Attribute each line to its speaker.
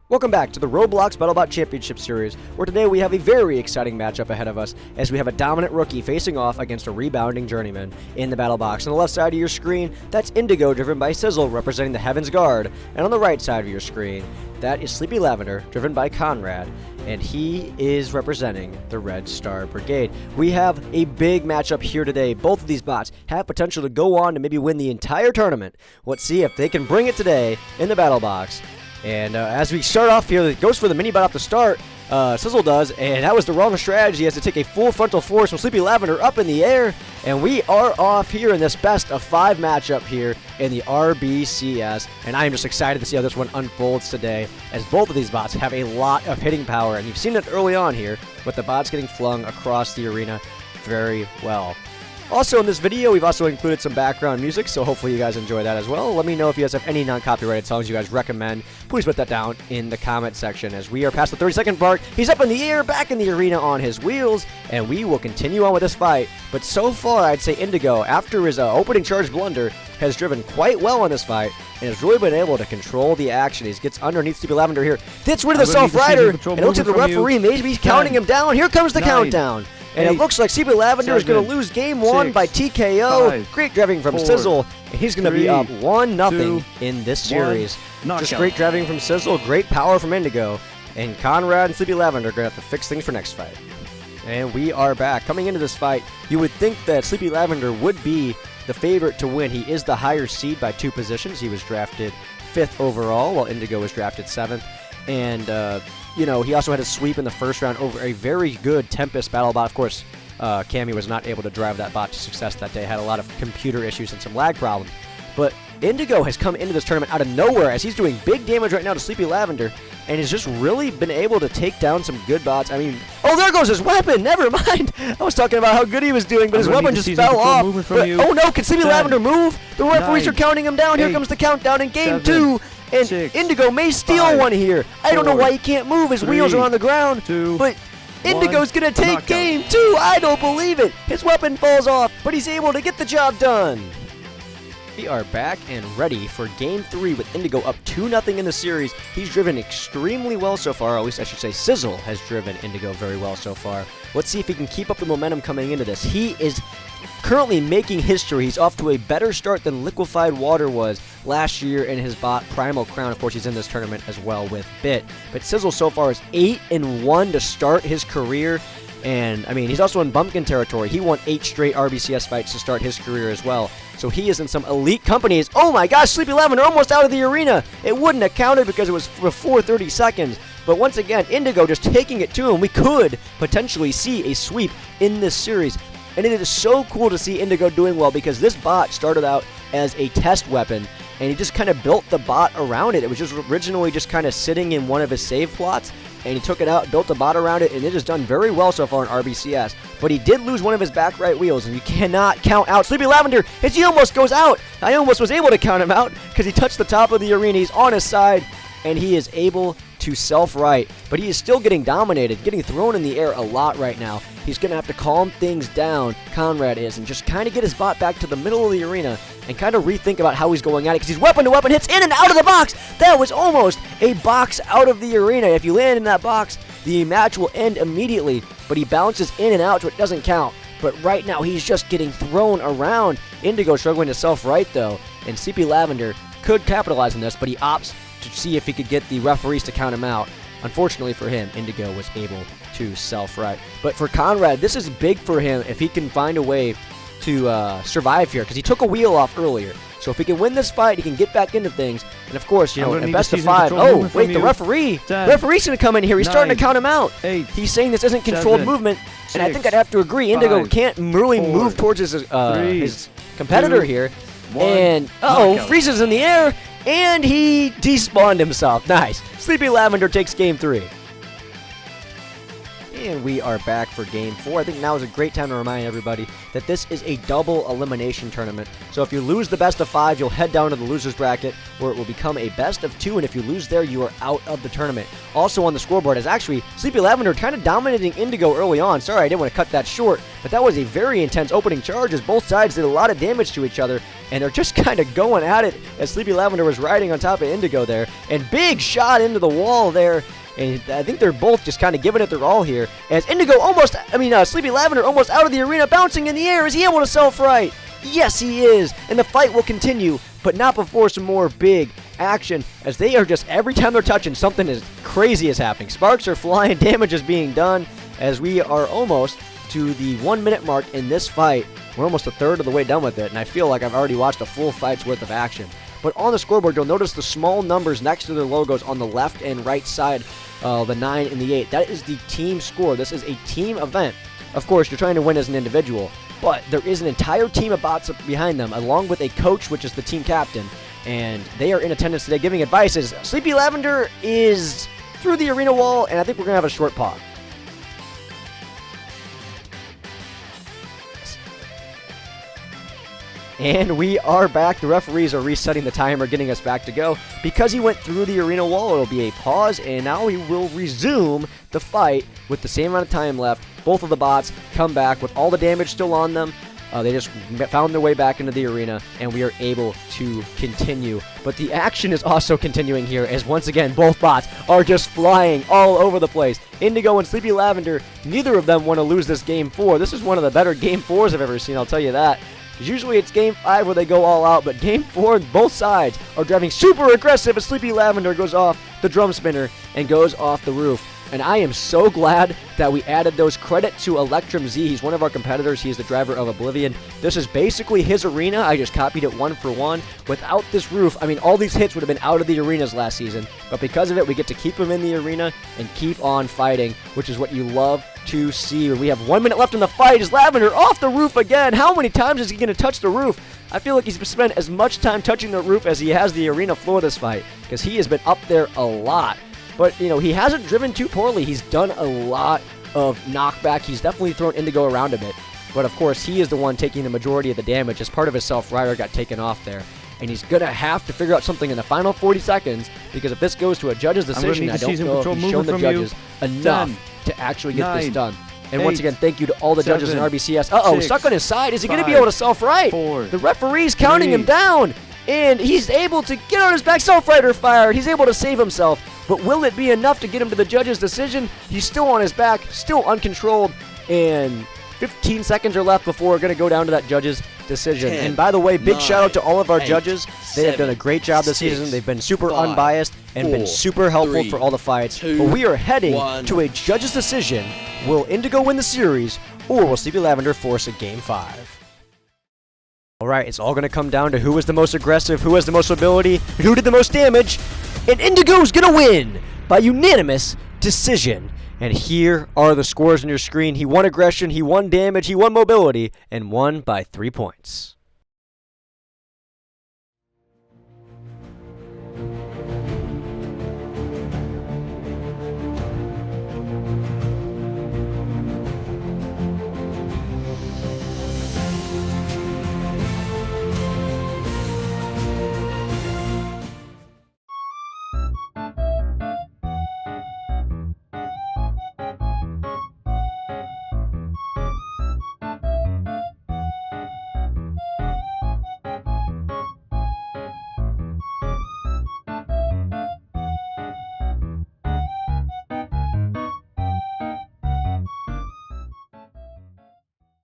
Speaker 1: Welcome back to the Roblox Battlebot Championship Series, where today we have a very exciting matchup ahead of us as we have a dominant rookie facing off against a rebounding journeyman in the battle box. On the left side of your screen, that's Indigo, driven by Sizzle, representing the Heaven's Guard. And on the right side of your screen, that is Sleepy Lavender, driven by Conrad, and he is representing the Red Star Brigade. We have a big matchup here today. Both of these bots have potential to go on to maybe win the entire tournament. Let's see if they can bring it today in the battle box. And as we start off here, it goes for the mini bot off the start. Sizzle does, and that was the wrong strategy. He has to take a full frontal force from Sleepy Lavender up in the air. And we are off here in this best of 5 matchup here in the RBCS. And I am just excited to see how this one unfolds today, as both of these bots have a lot of hitting power. And you've seen it early on here with the bots getting flung across the arena very well. Also in this video, we've also included some background music, so hopefully you guys enjoy that as well. Let me know if you guys have any non-copyrighted songs you guys recommend. Please put that down in the comment section as we are past the 30-second mark. He's up in the air, back in the arena on his wheels, and we will continue on with this fight. But so far, I'd say Indigo, after his opening charge blunder, has driven quite well in this fight and has really been able to control the action. He gets underneath Sleepy Lavender here, gets rid of the self-rider, and it looks like the referee maybe he's counting him down. Here comes the countdown. And it looks like Sleepy Lavender is going to lose game 1 by TKO. Great driving from Sizzle. And he's going to be up 1-0 in this series. Just great driving from Sizzle, great power from Indigo. And Conrad and Sleepy Lavender are going to have to fix things for next fight. And we are back. Coming into this fight, you would think that Sleepy Lavender would be the favorite to win. He is the higher seed by 2 positions. He was drafted 5th overall, while Indigo was drafted 7th. And, you know, he also had a sweep in the first round over a very good Tempest Battlebot. Of course, Cammy was not able to drive that bot to success that day. Had a lot of computer issues and some lag problems. But Indigo has come into this tournament out of nowhere as he's doing big damage right now to Sleepy Lavender and has just really been able to take down some good bots. I mean, oh, there goes his weapon. Never mind. I was talking about how good he was doing, but his weapon just fell off. But, oh, no. Can Sleepy Lavender move? The referees are counting him down. Here comes the countdown in game 2. And 6, Indigo may steal 5, one here. I don't know why he can't move. His wheels are on the ground. 2, but Indigo's going to take game 2. I don't believe it. His weapon falls off, but he's able to get the job done. We are back and ready for game 3 with Indigo up 2-0 in the series. He's driven extremely well so far, or at least I should say Sizzle has driven Indigo very well so far. Let's see if he can keep up the momentum coming into this. He is currently making history. He's off to a better start than Liquefied Water was last year in his bot Primal Crown. Of course, he's in this tournament as well with Bit. But Sizzle so far is 8-1 to start his career. And, I mean, he's also in bumpkin territory. He won 8 straight RBCS fights to start his career as well. So he is in some elite companies. Oh my gosh, Sleepy Lavender almost out of the arena. It wouldn't have counted because it was before 30 seconds. But once again, Indigo just taking it to him. We could potentially see a sweep in this series. And it is so cool to see Indigo doing well because this bot started out as a test weapon. And he just kind of built the bot around it. It was just originally just kind of sitting in one of his save plots. And he took it out, built a bot around it, and it has done very well so far in RBCS. But he did lose one of his back right wheels, and you cannot count out Sleepy Lavender as he almost goes out. I almost was able to count him out because he touched the top of the arena. He's on his side, and he is able to self-right. But he is still getting dominated, getting thrown in the air a lot right now. He's going to have to calm things down, Conrad is, and just kind of get his bot back to the middle of the arena and kind of rethink about how he's going at it, because he's weapon to weapon, hits in and out of the box. That was almost a box out of the arena. If you land in that box, the match will end immediately, but he bounces in and out, so it doesn't count. But right now, he's just getting thrown around. Indigo struggling to self-right, though, and Sleepy Lavender could capitalize on this, but he opts to see if he could get the referees to count him out. Unfortunately for him, Indigo was able to self-right. But for Conrad, this is big for him if he can find a way to survive here, because he took a wheel off earlier. So if he can win this fight, he can get back into things. And of course, you know, in best of 5. Oh, wait, the referee. The referee's going to come in here. He's starting to count him out. He's saying this isn't controlled movement. And I think I'd have to agree. Indigo can't really move towards his competitor here. And, freezes in the air. And he despawned himself. Nice. Sleepy Lavender takes game 3. And we are back for Game 4. I think now is a great time to remind everybody that this is a double elimination tournament. So if you lose the best of 5, you'll head down to the loser's bracket, where it will become a best of 2, and if you lose there, you are out of the tournament. Also on the scoreboard is actually Sleepy Lavender kind of dominating Indigo early on. Sorry, I didn't want to cut that short, but that was a very intense opening charge as both sides did a lot of damage to each other, and they're just kind of going at it as Sleepy Lavender was riding on top of Indigo there. And big shot into the wall there. And I think they're both just kind of giving it their all here. As Indigo Sleepy Lavender almost out of the arena, bouncing in the air. Is he able to self-right? Yes, he is. And the fight will continue, but not before some more big action, as they are just, every time they're touching, something is crazy is happening. Sparks are flying, damage is being done, as we are almost to the 1 minute mark in this fight. We're almost a third of the way done with it, and I feel like I've already watched a full fight's worth of action. But on the scoreboard, you'll notice the small numbers next to their logos on the left and right side, the 9 and the 8. That is the team score. This is a team event. Of course, you're trying to win as an individual, but there is an entire team of bots behind them, along with a coach, which is the team captain, and they are in attendance today giving advice as Sleepy Lavender is through the arena wall, and I think we're going to have a short pause. And we are back. The referees are resetting the timer, getting us back to go. Because he went through the arena wall, it'll be a pause, and now we will resume the fight with the same amount of time left. Both of the bots come back with all the damage still on them. They just found their way back into the arena, and we are able to continue. But the action is also continuing here, as once again, both bots are just flying all over the place. Indigo and Sleepy Lavender, neither of them want to lose this Game 4. This is one of the better Game 4s I've ever seen, I'll tell you that. Usually it's Game 5 where they go all out, but Game 4, both sides are driving super aggressive as Sleepy Lavender goes off the drum spinner and goes off the roof. And I am so glad that we added those. Credit to Electrum Z. He's one of our competitors. He's the driver of Oblivion. This is basically his arena. I just copied it 1 for 1. Without this roof, I mean, all these hits would have been out of the arenas last season. But because of it, we get to keep him in the arena and keep on fighting, which is what you love to see. We have 1 minute left in the fight. Is Lavender off the roof again? How many times is he going to touch the roof? I feel like he's spent as much time touching the roof as he has the arena floor this fight, because he has been up there a lot. But, you know, he hasn't driven too poorly. He's done a lot of knockback. He's definitely thrown Indigo around a bit. But, of course, he is the one taking the majority of the damage as part of his self-rider got taken off there. And he's going to have to figure out something in the final 40 seconds, because if this goes to a judge's decision, I don't know if he's shown the judges enough to actually get this done. And once again, thank you to all the judges in RBCS. Uh-oh, stuck on his side. Is he going to be able to self-right? The referee's counting him down. And he's able to get on his back. Self-rider fired. He's able to save himself. But will it be enough to get him to the judge's decision? He's still on his back, still uncontrolled, and 15 seconds are left before we're going to go down to that judge's decision. 10, and by the way, big shout out to all of our judges. They have done a great job this season. They've been super unbiased and been super helpful for all the fights. But we are heading to a judge's decision. Will Indigo win the series, or will Sleepy Lavender force a Game 5? Alright, it's all going to come down to who was the most aggressive, who has the most ability, and who did the most damage. And Indigo's going to win by unanimous decision. And here are the scores on your screen. He won aggression, he won damage, he won mobility, and won by 3 points.